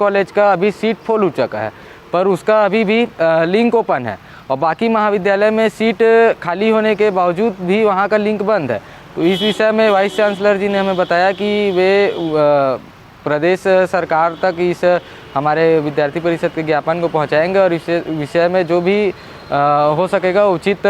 College का अभी seat full हो चुका है, पर उसका अभी भी लिंक ओपन है और बाकी महाविद्यालय में सीट खाली होने के बावजूद भी वहाँ का लिंक बंद है। तो इस विषय में वाइस चांसलर जी ने हमें बताया कि वे प्रदेश सरकार तक इस हमारे विद्यार्थी परिषद के ज्ञापन को पहुंचाएंगे और इस विषय में जो भी हो सकेगा उचित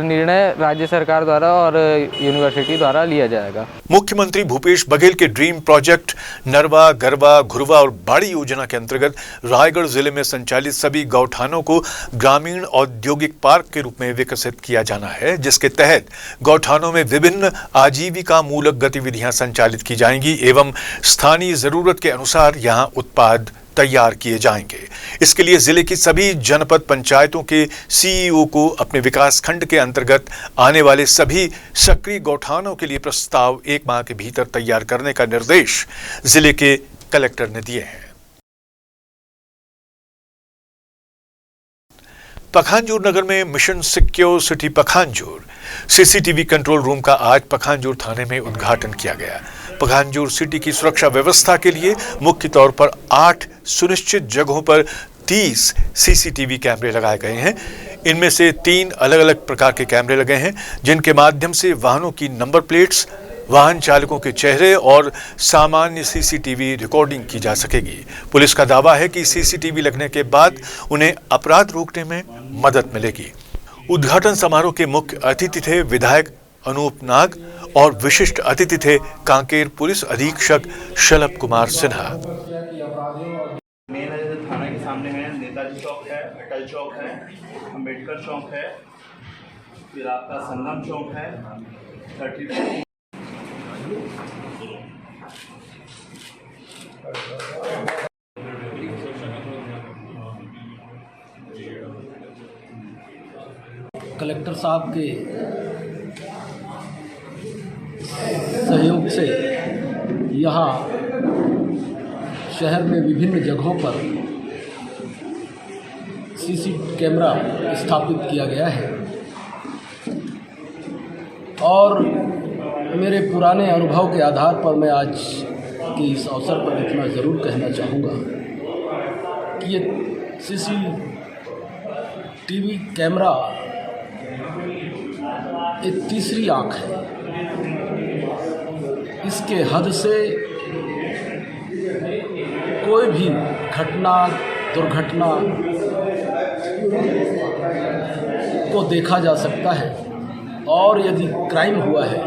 निर्णय राज्य सरकार द्वारा और यूनिवर्सिटी द्वारा लिया जाएगा। मुख्यमंत्री भूपेश बघेल के ड्रीम प्रोजेक्ट नरवा, गरवा, घुरवा और बाड़ी योजना के अंतर्गत रायगढ़ जिले में संचालित सभी गौठानों को ग्रामीण औद्योगिक पार्क के रूप में विकसित किया जाना है, जिसके तहत गौठानों में विभिन्न आजीविका मूलक गतिविधियां संचालित की जाएंगी एवं स्थानीय जरूरत के अनुसार यहां उत्पाद तैयार किए जाएंगे। इसके लिए जिले की सभी जनपद पंचायतों के सीईओ को अपने विकास खंड के अंतर्गत आने वाले सभी सक्रिय गौठानों के लिए प्रस्ताव 1 माह के भीतर तैयार करने का निर्देश जिले के कलेक्टर ने दिए हैं। पखांजूर नगर में mission secure city Pakhanjur CCTV control room का आज पखांजूर थाने में उद्घाटन किया गया। पखांजूर सिटी की सुरक्षा व्यवस्था के लिए मुख्य तौर पर 8 सुनिश्चित जगहों पर 30 सीसीटीवी कैमरे लगाए गए हैं। इनमें से 3 अलग अलग प्रकार के कैमरे लगे हैं, जिनके माध्यम से वाहनों की नंबर प्लेट्स, वाहन चालकों के चेहरे और सामान्य सीसीटीवी रिकॉर्डिंग की जा सकेगी। पुलिस का दावा है कि सीसीटीवी लगने के बाद उन्हें अपराध रोकने में मदद मिलेगी। उद्घाटन समारोह के मुख्य अतिथि थे विधायक अनूप नाग और विशिष्ट अतिथि थे कांकेर पुलिस अधीक्षक शलभ कुमार सिन्हा। थाना के सामने है, नेताजी चौक है, अटल चौक है, अंबेडकर चौक है, फिर आपका संगम चौक है, 30 कलेक्टर साहब के सहयोग से यहाँ शहर में विभिन्न जगहों पर सीसी कैमरा स्थापित किया गया है और मेरे पुराने अनुभव के आधार पर मैं आज के इस अवसर पर इतना ज़रूर कहना चाहूँगा कि ये सीसीटीवी कैमरा एक तीसरी आँख है। इसके हद से कोई भी घटना, दुर्घटना को देखा जा सकता है और यदि क्राइम हुआ है,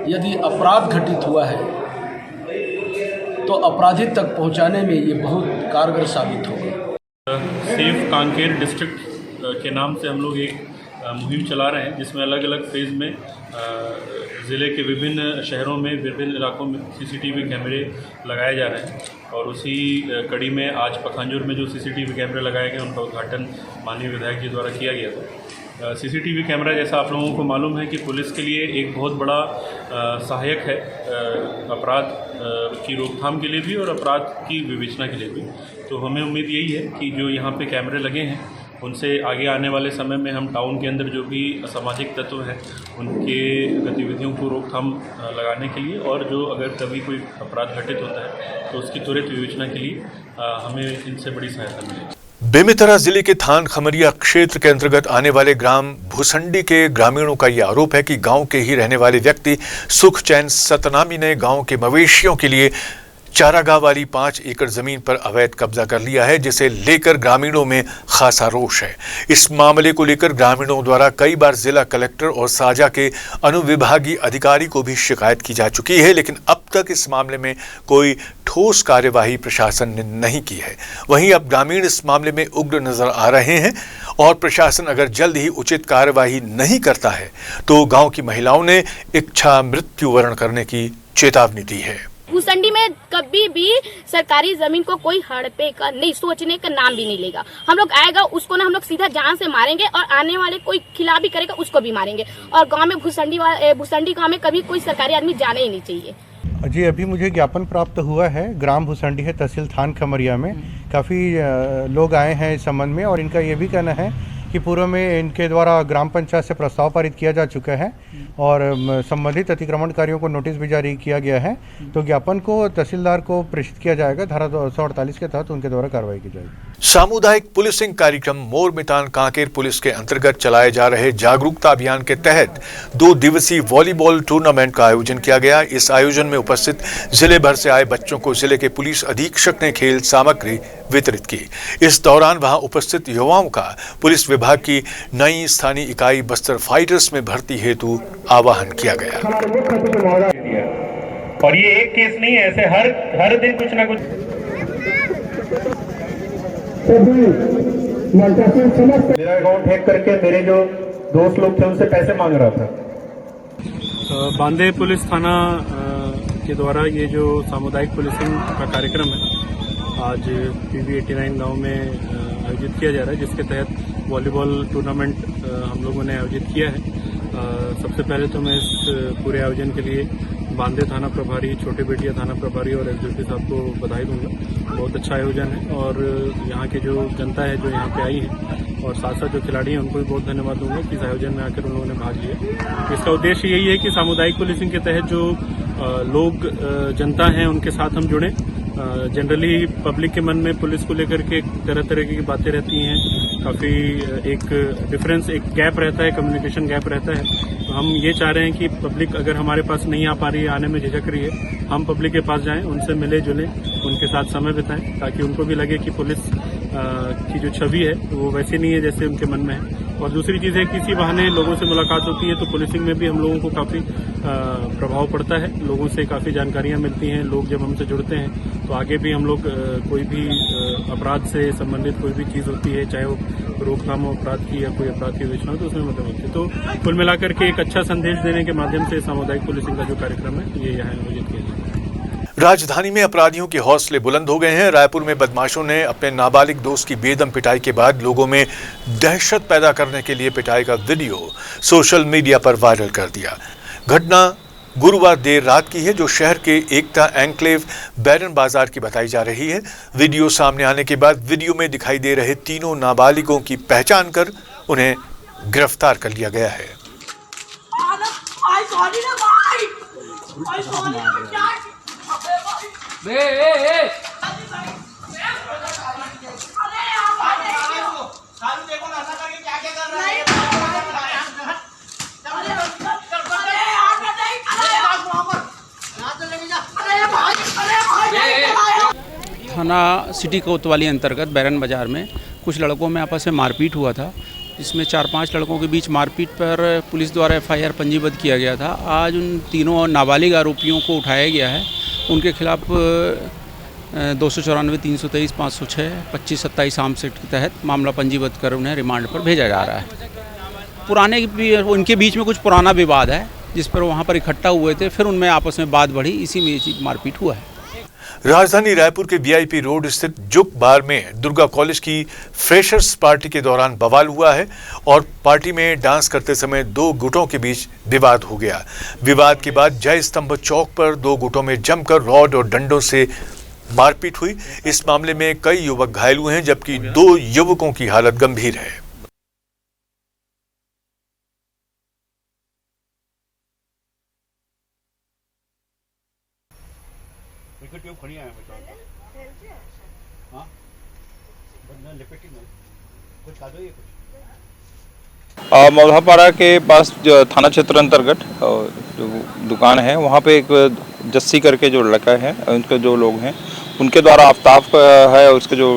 यदि अपराध घटित हुआ है तो अपराधी तक पहुंचाने में ये बहुत कारगर साबित होगा। सेफ कांकेर डिस्ट्रिक्ट के नाम से हम लोग एक मुहिम चला रहे हैं, जिसमें अलग अलग फेज़ में ज़िले के विभिन्न शहरों में, विभिन्न इलाकों में सीसीटीवी कैमरे लगाए जा रहे हैं और उसी कड़ी में आज पखांजूर में जो सीसीटीवी कैमरे लगाए गए उनका उद्घाटन माननीय विधायक जी द्वारा किया गया था। सीसीटीवी कैमरा, जैसा आप लोगों को मालूम है कि पुलिस के लिए एक बहुत बड़ा सहायक है, अपराध की रोकथाम के लिए भी और अपराध की विवेचना के लिए भी। तो हमें उम्मीद यही है कि जो यहाँ पे कैमरे लगे हैं उनसे आगे आने वाले समय में हम टाउन के अंदर जो भी असामाजिक तत्व हैं उनके गतिविधियों को रोकथाम लगाने के लिए और जो अगर कभी कोई अपराध घटित होता है तो उसकी त्वरित विवेचना के लिए हमें इनसे बड़ी सहायता मिलेगी। बेमेतरा जिले के थान खमरिया क्षेत्र के अंतर्गत आने वाले ग्राम भूसंडी के ग्रामीणों का यह आरोप है कि गांव के ही रहने वाले व्यक्ति सुखचैन सतनामी ने गांव के मवेशियों के लिए चारागाह वाली 5 एकड़ जमीन पर अवैध कब्जा कर लिया है, जिसे लेकर ग्रामीणों में खासा रोष है। इस मामले को लेकर ग्रामीणों द्वारा कई बार जिला कलेक्टर और साजा के अनुविभागीय अधिकारी को भी शिकायत की जा चुकी है, लेकिन अब तक इस मामले में कोई ठोस कार्यवाही प्रशासन ने नहीं की है। वहीं अब ग्रामीण इस मामले में उग्र नजर आ रहे हैं और प्रशासन अगर जल्द ही उचित कार्यवाही नहीं करता है तो गांव की महिलाओं ने इच्छा मृत्यु वरण करने की चेतावनी दी है। भूसंडी में कभी भी सरकारी जमीन को कोई हड़पे का नहीं, सोचने का नाम भी नहीं लेगा। हम लोग आएगा उसको ना हम लोग सीधा जान से मारेंगे और आने वाले कोई खिलाफ भी करेगा उसको भी मारेंगे। और गांव में भूसंडी गांव में कभी कोई सरकारी आदमी जाना ही नहीं चाहिए। जी, अभी मुझे ज्ञापन प्राप्त हुआ है, ग्राम भूसंडी है, तहसील थान खमरिया में काफ़ी लोग आए हैं इस संबंध में और इनका ये भी कहना है कि पूर्व में इनके द्वारा ग्राम पंचायत से प्रस्ताव पारित किया जा चुका है और संबंधित अतिक्रमणकारियों को नोटिस भी जारी किया गया है। तो ज्ञापन को तहसीलदार को प्रेषित किया जाएगा। धारा 248 के तहत उनके द्वारा कार्रवाई की जाएगी। सामुदायिक पुलिसिंग कार्यक्रम मोर मितान कांकेर पुलिस के अंतर्गत चलाए जा रहे जागरूकता अभियान के तहत 2 दिवसीय वॉलीबॉल टूर्नामेंट का आयोजन किया गया। इस आयोजन में उपस्थित जिले भर से आए बच्चों को जिले के पुलिस अधीक्षक ने खेल सामग्री वितरित की। इस दौरान वहां उपस्थित युवाओं का पुलिस विभाग की नई स्थानीय इकाई बस्तर फाइटर्स में भर्ती हेतु आह्वान किया गया। और ये एक केस नहीं है, ऐसे हर दिन कुछ ना कुछ। मेरा अकाउंट हैक करके मेरे जो दोस्त लोग थे उनसे पैसे मांग रहा था। बांदे पुलिस थाना के द्वारा ये जो सामुदायिक पुलिसिंग का कार्यक्रम है आज PB 89 गांव में आयोजित किया जा रहा है, जिसके तहत वॉलीबॉल टूर्नामेंट हम लोगों ने आयोजित किया है। सबसे पहले तो मैं इस पूरे आयोजन के लिए बांदे थाना प्रभारी, छोटे बेटिया थाना प्रभारी और SDP साहब को बधाई दूंगा। बहुत अच्छा आयोजन है और यहाँ के जो जनता है जो यहाँ पे आई है और साथ साथ जो खिलाड़ी हैं उनको भी बहुत धन्यवाद दूंगा कि इस आयोजन में आकर उन लोगों ने भाग लिया। इसका उद्देश्य यही है कि सामुदायिक पुलिसिंग के तहत जो लोग जनता हैं उनके साथ हम जुड़ें। जनरली पब्लिक के मन में पुलिस को लेकर के तरह तरह की बातें रहती हैं, काफ़ी एक डिफरेंस, एक गैप रहता है, कम्युनिकेशन गैप रहता है। तो हम ये चाह रहे हैं कि पब्लिक अगर हमारे पास नहीं आ पा रही है, आने में झिझक रही है, हम पब्लिक के पास जाएं, उनसे मिले जुलें, उनके साथ समय बिताएं, ताकि उनको भी लगे कि पुलिस की जो छवि है वो वैसे नहीं है जैसे उनके मन में है। और दूसरी चीज़ है कि इसी बहाने लोगों से मुलाकात होती है तो पुलिसिंग में भी हम लोगों को काफ़ी प्रभाव पड़ता है, लोगों से काफ़ी जानकारियाँ मिलती हैं। लोग जब हमसे जुड़ते हैं तो आगे भी हम लोग कोई भी अपराध से संबंधित कोई भी चीज़ होती है, चाहे वो रोकथाम अपराध की या कोई अपराध की योजना हो, तो उसमें मदद मिलती है। तो कुल मिलाकर के एक अच्छा संदेश देने के माध्यम से सामुदायिक पुलिसिंग का जो कार्यक्रम है ये यहाँ आयोजित किया जाए। राजधानी में अपराधियों के हौसले बुलंद हो गए हैं। रायपुर में बदमाशों ने अपने नाबालिग दोस्त की बेदम पिटाई के बाद लोगों में दहशत पैदा करने के लिए पिटाई का वीडियो सोशल मीडिया पर वायरल कर दिया। घटना गुरुवार देर रात की है, जो शहर के एकता एन्क्लेव बैरन बाजार की बताई जा रही है। वीडियो सामने आने के बाद वीडियो में दिखाई दे रहे तीनों नाबालिगों की पहचान कर उन्हें गिरफ्तार कर लिया गया है। थाना सिटी कोतवाली अंतर्गत बैरन बाजार में कुछ लड़कों में आपस में मारपीट हुआ था, जिसमें 4-5 लड़कों के बीच मारपीट पर पुलिस द्वारा FIR पंजीबद्ध किया गया था। आज उन तीनों नाबालिग आरोपियों को उठाया गया है। उनके खिलाफ 294, 323, 506, 25-27 आर्म्स एक्ट के तहत मामला पंजीबद्ध कर उन्हें रिमांड पर भेजा जा रहा है। उनके बीच में कुछ पुराना विवाद है जिस पर वहाँ पर इकट्ठा हुए थे, फिर उनमें आपस में बात बढ़ी, इसी में मारपीट हुआ है। राजधानी रायपुर के VIP रोड स्थित जुक बार में दुर्गा कॉलेज की फ्रेशर्स पार्टी के दौरान बवाल हुआ है और पार्टी में डांस करते समय 2 गुटों के बीच विवाद हो गया। विवाद के बाद जय स्तंभ चौक पर 2 गुटों में जमकर रॉड और डंडों से मारपीट हुई। इस मामले में कई युवक घायल हुए हैं, जबकि 2 युवकों की हालत गंभीर है। मौलापाड़ा के पास जो थाना क्षेत्र अंतर्गत जो दुकान है वहाँ पे एक जस्सी करके जो लड़का है, उनके जो लोग हैं उनके द्वारा आफ्ताब है और उसके जो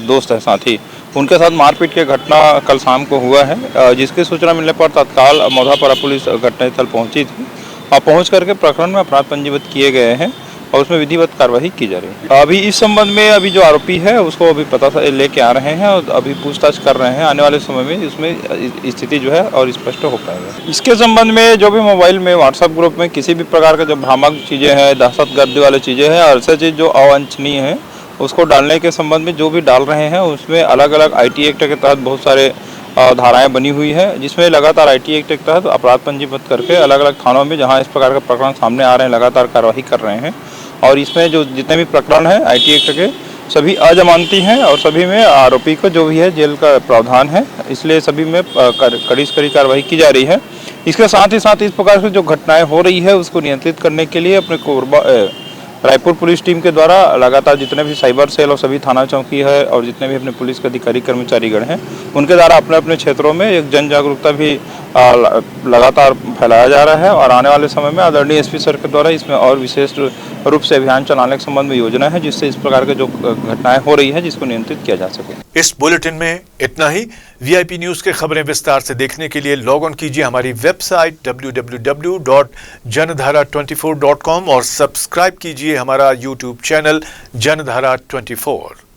दोस्त है साथी, उनके साथ मारपीट की घटना कल शाम को हुआ है। जिसकी सूचना मिलने पर तत्काल मौलापाड़ा पुलिस घटनास्थल पहुंची थी और पहुंच करके प्रकरण में अपराध पंजीबद्ध किए गए हैं और उसमें विधिवत कार्रवाई की जा रही है। अभी इस संबंध में अभी जो आरोपी है उसको अभी पता लेके आ रहे हैं और अभी पूछताछ कर रहे हैं। आने वाले समय में इसमें स्थिति जो है और स्पष्ट हो पाएगा। इसके संबंध में जो भी मोबाइल में व्हाट्सएप ग्रुप में किसी भी प्रकार का जो भ्रामक चीज़ें हैं, दहशतगर्दी वाली चीज़ें हैं और ऐसी चीज़ जो अवांछनीय है उसको डालने के संबंध में जो भी डाल रहे हैं उसमें अलग अलग IT एक्ट के तहत बहुत सारे धाराएं बनी हुई है, जिसमें लगातार IT एक्ट के तहत अपराध पंजीबद्ध करके अलग अलग थानों में जहां इस प्रकार के प्रकरण सामने आ रहे हैं लगातार कार्रवाई कर रहे हैं। और इसमें जो जितने भी प्रकरण हैं IT एक्ट के सभी अजमानती हैं और सभी में आरोपी को जो भी है जेल का प्रावधान है, इसलिए सभी में कड़ी से कड़ी कार्रवाई की जा रही है। इसके साथ ही साथ इस प्रकार से जो घटनाएं हो रही है उसको नियंत्रित करने के लिए अपने कोरबा रायपुर पुलिस टीम के द्वारा लगातार जितने भी साइबर सेल और सभी थाना चौकी है और जितने भी अपने पुलिस के अधिकारी कर्मचारीगण हैं उनके द्वारा अपने अपने क्षेत्रों में एक जन जागरूकता भी लगातार फैलाया जा रहा है और आने वाले समय में आदरणीय एसपी सर के द्वारा इसमें और विशेष रूप से अभियान चलाने के संबंध में योजना है जिससे इस प्रकार के जो घटनाएं हो रही है जिसको नियंत्रित किया जा सके। इस बुलेटिन में इतना ही। वीआईपी न्यूज के खबरें विस्तार से देखने के लिए लॉग ऑन कीजिए हमारी वेबसाइट www.janadhara24.com और सब्सक्राइब कीजिए हमारा यूट्यूब चैनल जनधारा 24।